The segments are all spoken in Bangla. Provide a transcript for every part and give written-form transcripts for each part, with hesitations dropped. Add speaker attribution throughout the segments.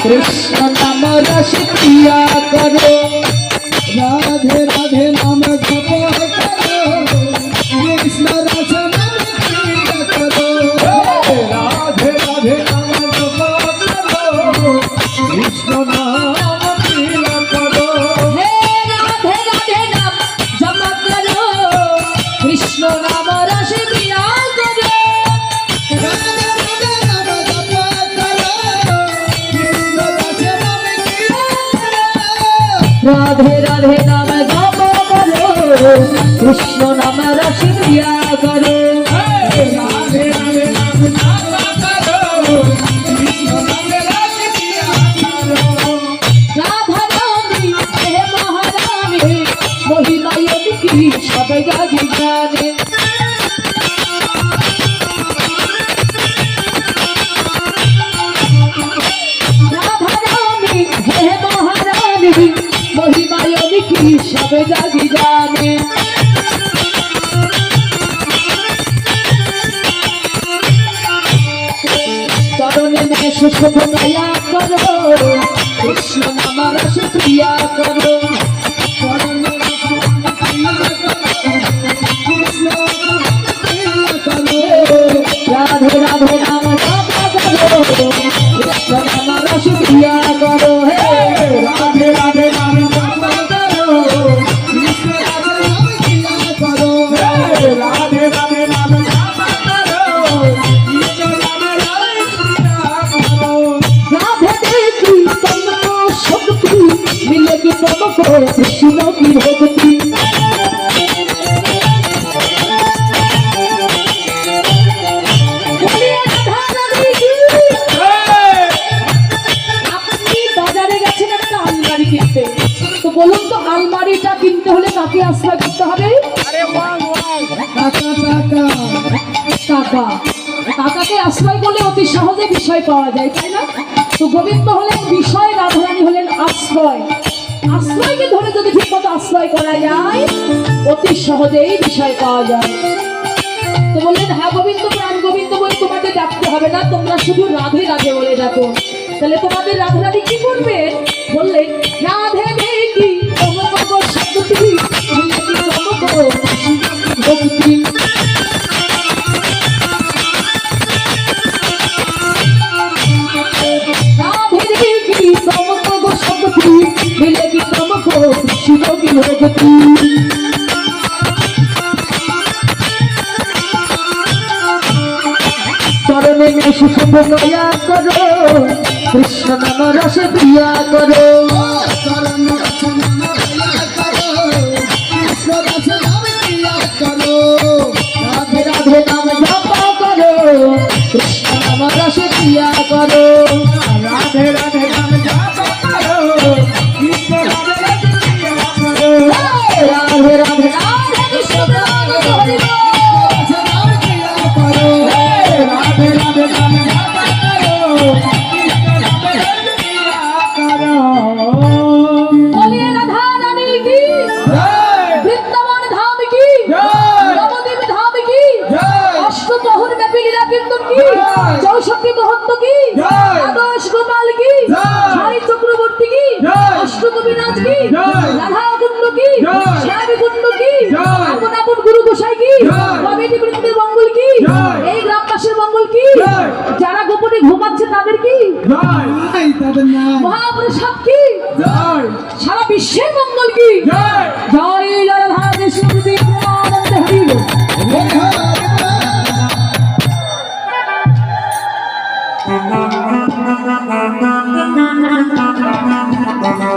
Speaker 1: কৃষ্ণ নাম রস প্রিয়া করো রাধে রাধে নাম জপ করো কৃষ্ণ রস নাম প্রিয়া করো রাধে রাধে নাম জপ করো কৃষ্ণ নাম প্রিয়া করো হে রাধে রাধে নাম জপ করো কৃষ্ণ নাম রস প্রিয়া করো রাধে রাধে নাম জপ করো কৃষ্ণ নাম রস প্রিয়া করো রাধে রাধে নাম জপ করো কৃষ্ণ নাম রস প্রিয়া করো রাধা রানী হে মহারানী মহিমায় কি সব জানি জানে রাধা রানী হে মহারানী মহিমায় কি সব জানি জানে চরণে মেষ শুভ দয়া করো কৃষ্ণ নাম রস প্রিয়া করো চরণে রাধে রাধে নাম জপ করো কৃষ্ণ নাম রস প্রিয়া করো হে রাধে রাধে নাম জপ করো কৃষ্ণ নাম রস প্রিয়া করো রাধে রাধে নাম জপ করো কৃষ্ণ নাম রস প্রিয়া করো রাধে দেখি তন্ত্র শক্তি মিলে কি তমকো কৃষ্ণ কি ভক্তি তো বলুন তো আলমারিটা কিনতে হলে কাকে আশ্রয় করতে হবে কাকাকে আশ্রয় করলে অতি সহজে বিষয় পাওয়া যায় তাই না তো গোবিন্দ হলেন বিষয় রাধারানী হলেন আশ্রয় আশ্রয়কে ধরে যদি ঠিক মতো আশ্রয় করা যায় অতি সহজেই বিষয় পাওয়া যায় তো বললেন হ্যাঁ গোবিন্দ প্রাণ গোবিন্দ বলে তোমাকে ডাকতে হবে না তোমরা শুধু রাধে রাধে বলে ডাকো তাহলে তোমাদের রাধারানী কি করবে বললেন রাধে দেখি তোমাকে শক্তি তোমাকে ভক্তি রাধে দেখি তোমাকে শক্তি মিলে কি তোমাকে কৃষ্ণ কি ভক্তি চরণে মেষ শুভ দয়া করো কৃষ্ণ নাম রস প্রিয়া করো রাধে রাধে নাম জপ করো কৃষ্ণ নাম রস প্রিয়া করো রাধে রাধে নাম জপ করো কৃষ্ণ নাম রস প্রিয়া করো রাধে রাধে নাম কৃষ্ণ নাম হরি রাধে রাধে নাম জপ করো बोलिए राधा रानी की वृंदावन धाम की नवद्वीप धाम की अष्टप्रहर व्यापी लीला कीर्तन की चौषट्टी महत्व की आदर्श गोपाल की साई चक्रवर्ती की अष्टकविराज की राधा कुंड की श्याम कुंड की अपन अपन गुरु गोसाई की कमिटी বৃন্দের মঙ্গল की এই গ্রামবাসীর মঙ্গল की যারা গোপনে ঘুমাচ্ছে তাদের কি মহাপ্রসাদ কি সারা বিশ্বের মঙ্গল কি জয় রাধা কৃষ্ণ প্রেমানন্দ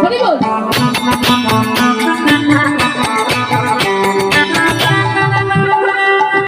Speaker 1: হরি বল